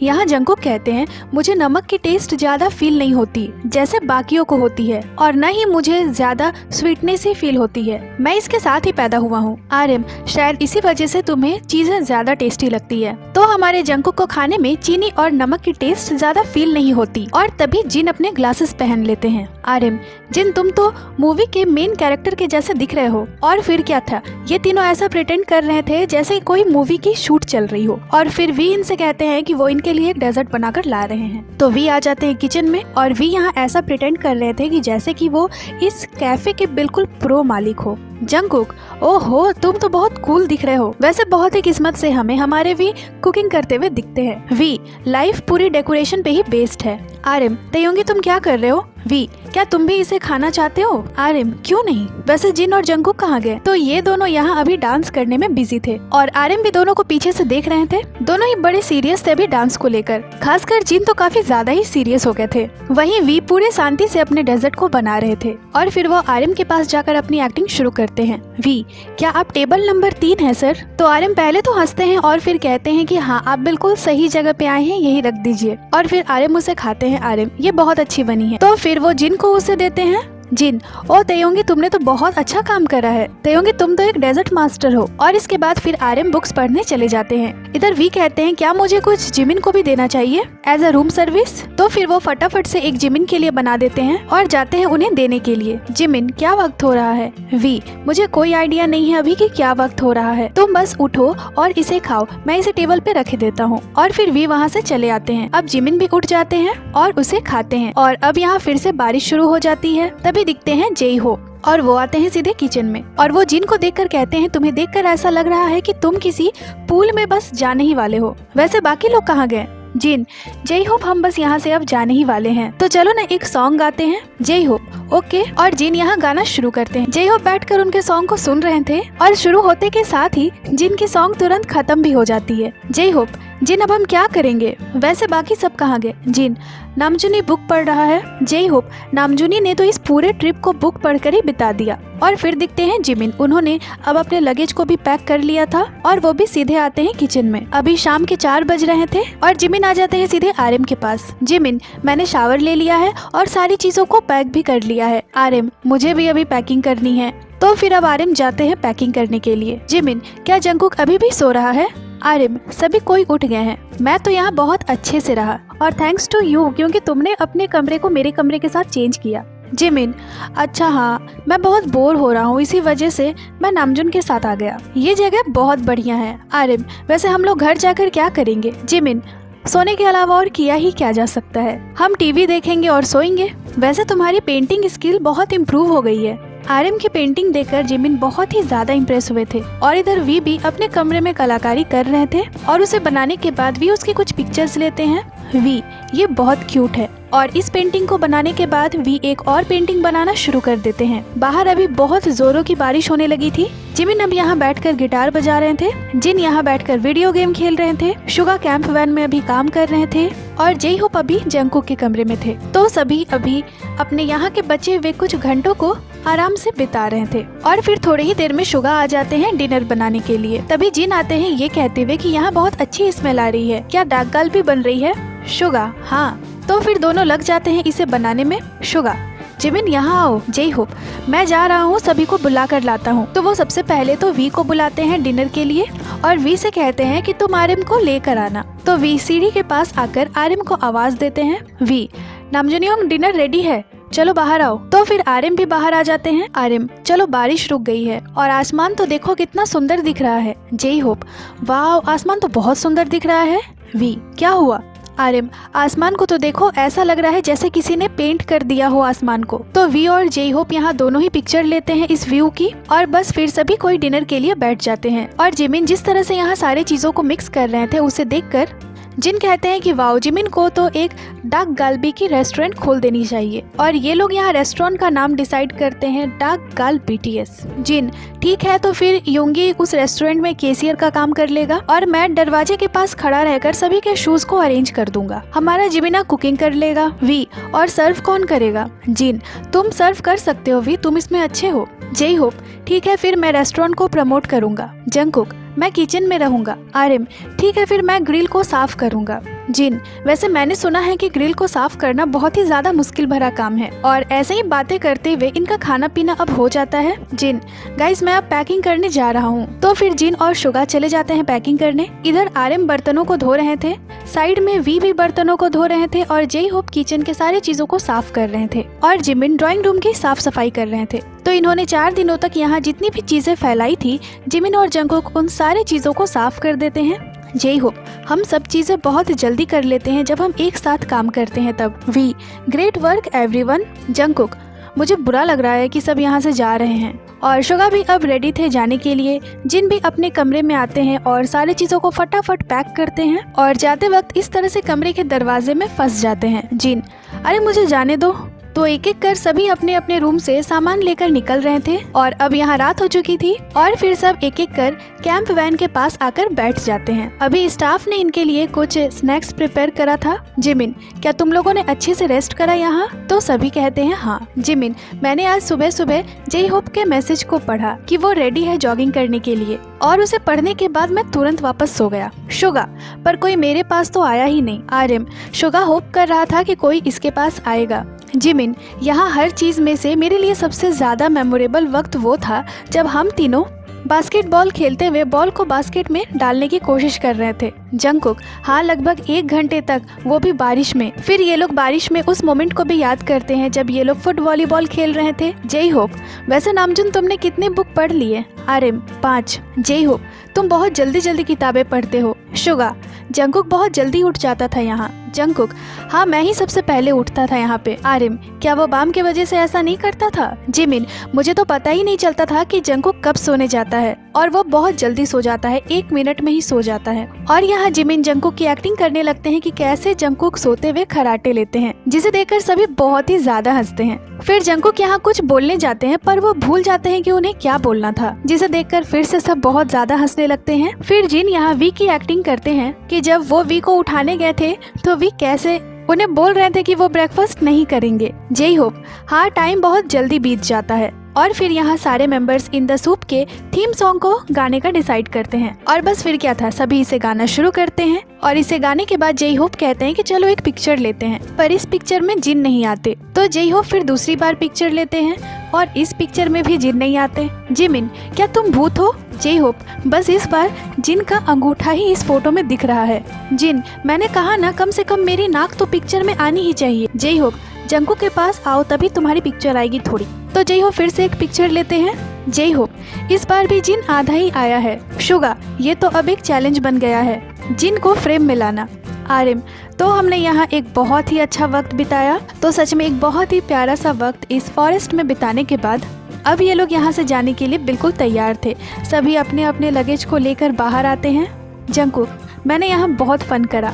Speaker 1: यहाँ जंकुक कहते हैं, मुझे नमक की टेस्ट ज्यादा फील नहीं होती जैसे बाकियों को होती है, और न ही मुझे ज्यादा स्वीटनेस ही फील होती है। मैं इसके साथ ही पैदा हुआ हूँ। आर्यन, शायद इसी वजह से तुम्हें चीजें ज्यादा टेस्टी लगती है। तो हमारे जंकुक को खाने में चीनी और नमक की टेस्ट ज्यादा फील नहीं होती, और तभी जिन अपने ग्लासेस पहन लेते हैं। आर्यन, जिन, तुम तो मूवी के मेन कैरेक्टर के जैसे दिख रहे हो। और फिर क्या था, ये तीनों ऐसा प्रिटेंड कर रहे थे जैसे कोई मूवी की शूट चल रही हो। और फिर वी इनसे कहते हैं कि वो इनके लिए एक डेजर्ट बनाकर ला रहे हैं। तो वी आ जाते हैं किचन में और वी यहाँ ऐसा प्रिटेंड कर रहे थे कि जैसे कि वो इस कैफे के बिल्कुल प्रो मालिक हो। जंकुक, ओहो, तुम तो बहुत कूल दिख रहे हो। वैसे बहुत ही किस्मत से हमें हमारे वी कुकिंग करते हुए दिखते हैं। वी, लाइफ पूरी डेकोरेशन पे ही बेस्ड है। आर्यन, तैयोंगी, तुम क्या कर रहे हो? वी, क्या तुम भी इसे खाना चाहते हो? आर्यन, क्यों नहीं। वैसे जिन और जंकुक कहाँ गए? तो ये दोनों यहाँ अभी डांस करने में बिजी थे और आर्यन भी दोनों को पीछे से देख रहे थे। दोनों ही बड़े सीरियस थे अभी डांस को लेकर, खासकर जिन तो काफी ज्यादा ही सीरियस हो गए थे। वहीं वी पूरे शांति से अपने डेजर्ट को बना रहे थे और फिर वो आर्यन के पास जाकर अपनी एक्टिंग शुरू करते हैं। वी, क्या आप टेबल नंबर 3 है सर? तो आर्यन पहले तो हंसते हैं और फिर कहते हैं कि हाँ, आप बिल्कुल सही जगह पे आए हैं, यही रख दीजिए। और फिर आर्यन उसे खाते हैं। आर्यन, ये बहुत अच्छी बनी है। तो फिर वो जिन को उसे देते हैं। जिन, ओ तैयोंगी, तुमने तो बहुत अच्छा काम करा है। तैयोंगी, तुम तो एक डेजर्ट मास्टर हो। और इसके बाद फिर आर्यन बुक्स पढ़ने चले जाते हैं। इधर वी कहते हैं, क्या मुझे कुछ जिमिन को भी देना चाहिए एज अ रूम सर्विस? तो फिर वो फटाफट से एक जिमिन के लिए बना देते हैं और जाते हैं उन्हें देने के लिए। जिमिन, क्या वक्त हो रहा है? वी, मुझे कोई आइडिया नहीं है अभी कि क्या वक्त हो रहा है, तुम बस उठो और इसे खाओ, मैं इसे टेबल पे रख देता हूँ। और फिर वी वहाँ से चले आते हैं। अब जिमिन भी उठ जाते हैं और उसे खाते हैं। और अब यहाँ फिर से बारिश शुरू हो जाती है। तभी दिखते हैं जेई हो और वो आते हैं सीधे किचन में और वो जिन को देखकर कहते हैं तुम्हें देखकर ऐसा लग रहा है कि तुम किसी पूल में बस जाने ही वाले हो, वैसे बाकी लोग कहाँ गए? जिन, जय होप हम बस यहाँ से अब जाने ही वाले हैं, तो चलो ना एक सॉन्ग गाते हैं। जय होप ओके। और जिन यहाँ गाना शुरू करते हैं। जय होप बैठकर उनके सॉन्ग को सुन रहे थे और शुरू होते के साथ ही जिन की सॉन्ग तुरंत खत्म भी हो जाती है। जय होप, जिन अब हम क्या करेंगे, वैसे बाकी सब कहाँ गए? जिन, नामजुनी बुक पढ़ रहा है। जय होप, नामजुनी ने तो इस पूरे ट्रिप को बुक पढ़कर ही बिता दिया। और फिर दिखते हैं जिमिन, उन्होंने अब अपने लगेज को भी पैक कर लिया था और वो भी सीधे आते हैं किचन में। अभी शाम के 4 बज रहे थे और जिमिन आ जाते हैं सीधे आर्यन के पास। जिमिन, मैंने शावर ले लिया है और सारी चीजों को पैक भी कर लिया है। आर्यन, मुझे भी अभी पैकिंग करनी है। तो फिर अब आर्यन जाते हैं पैकिंग करने के लिए। जिमिन, क्या जंगकुक अभी भी सो रहा है? आर्यन, सभी कोई उठ गए हैं, मैं तो यहाँ बहुत अच्छे से रहा और थैंक्स टू यू, क्योंकि तुमने अपने कमरे को मेरे कमरे के साथ चेंज किया। जिमिन, अच्छा हाँ, मैं बहुत बोर हो रहा हूँ, इसी वजह से मैं नामजुन के साथ आ गया। ये जगह बहुत बढ़िया है। आर्यन, वैसे हम लोग घर जाकर क्या करेंगे? जिमिन, सोने के अलावा और किया ही क्या जा सकता है, हम टीवी देखेंगे और सोएंगे। वैसे तुम्हारी पेंटिंग स्किल बहुत इम्प्रूव हो गई है। आर्यन की पेंटिंग देखकर जिमिन बहुत ही ज्यादा इम्प्रेस हुए थे और इधर वी भी अपने कमरे में कलाकारी कर रहे थे और उसे बनाने के बाद वी उसकी कुछ पिक्चर्स लेते हैं। वी, ये बहुत क्यूट है। और इस पेंटिंग को बनाने के बाद वी एक और पेंटिंग बनाना शुरू कर देते हैं। बाहर अभी बहुत जोरों की बारिश होने लगी थी। जिमिन अब यहाँ बैठकर गिटार बजा रहे थे, जिन यहाँ बैठकर वीडियो गेम खेल रहे थे, शुगा कैंप वैन में अभी काम कर रहे थे और जय होप अभी जंगकुक के कमरे में थे। तो सभी अभी अपने यहाँ के बचे हुए कुछ घंटों को आराम से बिता रहे थे और फिर थोड़ी ही देर में शुगा आ जाते हैं डिनर बनाने के लिए। तभी जिन आते हैं ये कहते हुए कि यहाँ बहुत अच्छी स्मेल आ रही है, क्या डाक गाल भी बन रही है? शुगा, हाँ। तो फिर दोनों लग जाते हैं इसे बनाने में। शुगा, जिमिन यहाँ आओ। जय होप, मैं जा रहा हूँ, सभी को बुला कर लाता हूँ। तो वो सबसे पहले तो वी को बुलाते हैं डिनर के लिए और वी से कहते हैं कि तुम आर्यन को लेकर आना। तो वी सीढ़ी के पास आकर आर्यन को आवाज देते हैं। वी, नामजुनियोंग डिनर रेडी है, चलो बाहर आओ। तो फिर आर्यन भी बाहर आ जाते हैं। आर्यन, चलो बारिश रुक गई है और आसमान तो देखो कितना सुंदर दिख रहा है। जय होप, वाह, आसमान तो बहुत सुंदर दिख रहा है। वी, क्या हुआ? आर्यन, आसमान को तो देखो, ऐसा लग रहा है जैसे किसी ने पेंट कर दिया हो आसमान को। तो वी और जय होप यहाँ दोनों ही पिक्चर लेते हैं इस व्यू की और बस फिर सभी कोई डिनर के लिए बैठ जाते हैं। और जिमिन जिस तरह से यहाँ सारे चीजों को मिक्स कर रहे थे उसे देखकर जिन कहते हैं कि वाओ, जिमिन को तो एक डाक गाल्बी की रेस्टोरेंट खोल देनी चाहिए। और ये लोग यहाँ रेस्टोरेंट का नाम डिसाइड करते हैं डाक गाल बीटीएस। जिन, ठीक है, तो फिर योंगी उस रेस्टोरेंट में कैशियर का काम कर लेगा और मैं दरवाजे के पास खड़ा रहकर सभी के शूज को अरेंज कर दूंगा। हमारा जिमिना कुकिंग कर लेगा। वी, और सर्व कौन करेगा? जिन, तुम सर्व कर सकते हो वी, तुम इसमें अच्छे हो। जय होप, ठीक है, फिर मैं रेस्टोरेंट को प्रमोट करूंगा। जंगकुक, मैं किचन में रहूंगा। आर्यन, ठीक है, फिर मैं ग्रिल को साफ करूंगा। जिन, वैसे मैंने सुना है कि ग्रिल को साफ करना बहुत ही ज्यादा मुश्किल भरा काम है। और ऐसे ही बातें करते हुए इनका खाना पीना अब हो जाता है। जिन, गाइस मैं अब पैकिंग करने जा रहा हूँ। तो फिर जिन और शुगा चले जाते हैं पैकिंग करने। इधर आर्यन बर्तनों को धो रहे थे, साइड में वी भी बर्तनों को धो रहे थे और जय होप किचन के सारी चीजों को साफ कर रहे थे और जिमिन ड्राइंग रूम की साफ सफाई कर रहे थे। तो इन्होंने 4 दिनों तक यहाँ जितनी भी चीजें फैलाई थी, जिमिन और जंगकुक उन सारी चीजों को साफ कर देते हैं। जय होप, हम सब चीजें बहुत जल्दी कर लेते हैं जब हम एक साथ काम करते हैं तब। V, great work everyone. Jungkook, मुझे बुरा लग रहा है कि सब यहाँ से जा रहे हैं। और शुगा भी अब रेडी थे जाने के लिए। जिन भी अपने कमरे में आते हैं और सारी चीजों को फटाफट पैक करते हैं और जाते वक्त इस तरह से कमरे के दरवाजे में फंस जाते हैं। जिन, अरे मुझे जाने दो। तो एक एक कर सभी अपने अपने रूम से सामान लेकर निकल रहे थे और अब यहाँ रात हो चुकी थी और फिर सब एक एक कर कैंप वैन के पास आकर बैठ जाते हैं। अभी स्टाफ ने इनके लिए कुछ स्नैक्स प्रिपेयर करा था। जिमिन, क्या तुम लोगों ने अच्छे से रेस्ट करा यहाँ? तो सभी कहते हैं हाँ। जिमिन, मैंने आज सुबह सुबह जय होप के मैसेज को पढ़ा कि वो रेडी है जॉगिंग करने के लिए और उसे पढ़ने के बाद मैं तुरंत वापस सो गया। शुगा, पर कोई मेरे पास तो आया ही नहीं। आर्यन, शुगा होप कर रहा था कि कोई इसके पास आएगा। जिमिन, यहाँ हर चीज में से मेरे लिए सबसे ज्यादा मेमोरेबल वक्त वो था जब हम तीनों बास्केटबॉल खेलते हुए बॉल को बास्केट में डालने की कोशिश कर रहे थे। जंगकुक, हाँ, लगभग 1 घंटे तक, वो भी बारिश में। फिर ये लोग बारिश में उस मोमेंट को भी याद करते हैं जब ये लोग फुट वॉलीबॉल खेल रहे थे। जय होप, वैसे नामजुन तुमने कितनी बुक पढ़ ली है? आर्यन, 5। जय होप, तुम बहुत जल्दी जल्दी किताबें पढ़ते हो। शुगा, जंगकुक बहुत जल्दी उठ जाता था यहाँ। जंगकुक, हाँ मैं ही सबसे पहले उठता था यहाँ पे। आरिम, क्या वो बाम की वजह से ऐसा नहीं करता था? जिमिन, मुझे तो पता ही नहीं चलता था कि जंगकुक कब सोने जाता है और वो बहुत जल्दी सो जाता है, 1 मिनट में ही सो जाता है। और यहाँ जिमिन जंगकुक की एक्टिंग करने लगते हैं कि कैसे जंगकुक सोते हुए खराटे लेते हैं, जिसे देखकर सभी बहुत ही ज्यादा हंसते हैं। फिर जंगकुक यहाँ कुछ बोलने जाते हैं पर वो भूल जाते हैं कि उन्हें क्या बोलना था, जिसे देखकर फिर से सब बहुत ज्यादा हंसने लगते हैं। फिर जिन यहाँ वी की एक्टिंग करते हैं कि जब वो वी को उठाने गए थे तो वी कैसे उन्हें बोल रहे थे कि वो ब्रेकफास्ट नहीं करेंगे। जेई होप, हाँ टाइम बहुत जल्दी बीत जाता है और फिर यहाँ सारे मेंबर्स इन द सूप के थीम सॉन्ग को गाने का डिसाइड करते हैं। और बस फिर क्या था, सभी इसे गाना शुरू करते हैं और इसे गाने के बाद जेई होप कहते हैं कि चलो एक पिक्चर लेते हैं, पर इस पिक्चर में जिन नहीं आते। तो जेई होप फिर दूसरी बार पिक्चर लेते हैं और इस पिक्चर में भी जिन नहीं आते। जिमिन, क्या तुम भूत हो? जेई होप, बस इस बार जिन का अंगूठा ही इस फोटो में दिख रहा है। जिन, मैंने कहा ना कम से कम मेरी नाक तो पिक्चर में आनी ही चाहिए। जेई होप, जंगकुक के पास आओ तभी तुम्हारी पिक्चर आएगी थोड़ी। तो जेई होप फिर से एक पिक्चर लेते हैं। जेई होप, इस बार भी जिन आधा ही आया है। शुगा, ये तो अब एक चैलेंज बन गया है, जिन को फ्रेम में लाना। आरिम, तो हमने यहाँ एक बहुत ही अच्छा वक्त बिताया। तो सच में एक बहुत ही प्यारा सा वक्त इस फॉरेस्ट में बिताने के बाद अब ये लोग यहाँ से जाने के लिए बिल्कुल तैयार थे। सभी अपने अपने लगेज को लेकर बाहर आते हैं। जंगकुक, मैंने यहाँ बहुत फन करा।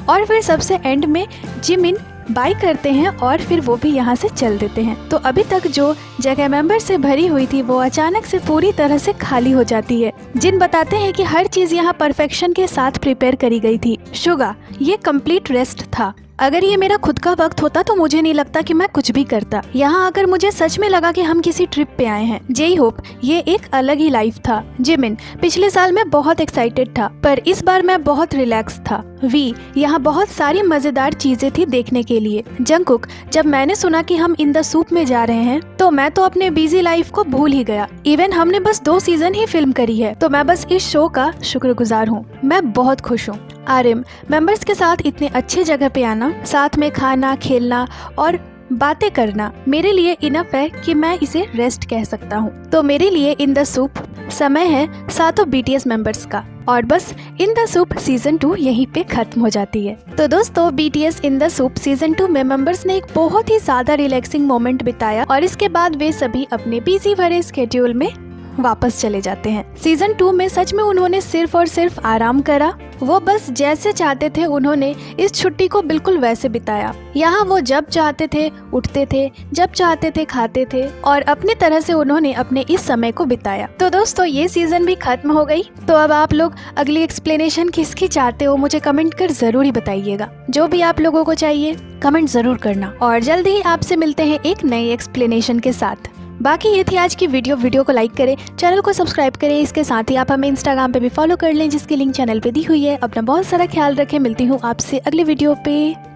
Speaker 1: और फिर सबसे एंड में जिमिन बाय करते हैं और फिर वो भी यहाँ से चल देते हैं। तो अभी तक जो जगह मेंबर से भरी हुई थी वो अचानक से पूरी तरह से खाली हो जाती है। जिन बताते हैं कि हर चीज यहाँ परफेक्शन के साथ प्रिपेयर करी गई थी। शुगा, ये कंप्लीट रेस्ट था। अगर ये मेरा खुद का वक्त होता तो मुझे नहीं लगता कि मैं कुछ भी करता। यहाँ आकर मुझे सच में लगा कि हम किसी ट्रिप पे आए हैं। जेई होप, ये एक अलग ही लाइफ था। जिमिन, पिछले साल मैं बहुत एक्साइटेड था पर इस बार मैं बहुत रिलैक्स था। वी, यहाँ बहुत सारी मजेदार चीजें थी देखने के लिए। जंगकुक, जब मैंने सुना कि हम इन द सूप में जा रहे हैं तो मैं तो अपने बिजी लाइफ को भूल ही गया। इवन हमने बस 2 सीजन ही फिल्म करी है तो मैं बस इस शो का शुक्रगुजार हूँ। मैं बहुत खुश हूँ। आरिम, मेंबर्स के साथ इतने अच्छे जगह पे आना, साथ में खाना, खेलना और बातें करना मेरे लिए इनफ है कि मैं इसे रेस्ट कह सकता हूँ। तो मेरे लिए इन द सूप समय है सातों बीटीएस मेंबर्स का। और बस इन द सूप सीजन 2 यहीं पे खत्म हो जाती है। तो दोस्तों, BTS in the soup season 2 में मेंबर्स ने एक बहुत ही ज्यादा रिलैक्सिंग मोमेंट बिताया और इसके बाद वे सभी अपने बिजी भरे स्केड्यूल में वापस चले जाते हैं। सीजन 2 में सच में उन्होंने सिर्फ और सिर्फ आराम करा। वो बस जैसे चाहते थे उन्होंने इस छुट्टी को बिल्कुल वैसे बिताया। यहाँ वो जब चाहते थे उठते थे, जब चाहते थे खाते थे और अपने तरह से उन्होंने अपने इस समय को बिताया। तो दोस्तों, ये सीजन भी खत्म हो गई। तो अब आप लोग अगली एक्सप्लेनेशन किसकी चाहते हो मुझे कमेंट कर जरूर ही बताइएगा। जो भी आप लोगों को चाहिए कमेंट जरूर करना और जल्दी ही आपसे मिलते हैं एक नई एक्सप्लेनेशन के साथ। बाकी ये थी आज की वीडियो को लाइक करें, चैनल को सब्सक्राइब करें। इसके साथ ही आप हमें इंस्टाग्राम पे भी फॉलो कर लें जिसकी लिंक चैनल पे दी हुई है। अपना बहुत सारा ख्याल रखें। मिलती हूँ आपसे अगले वीडियो पे।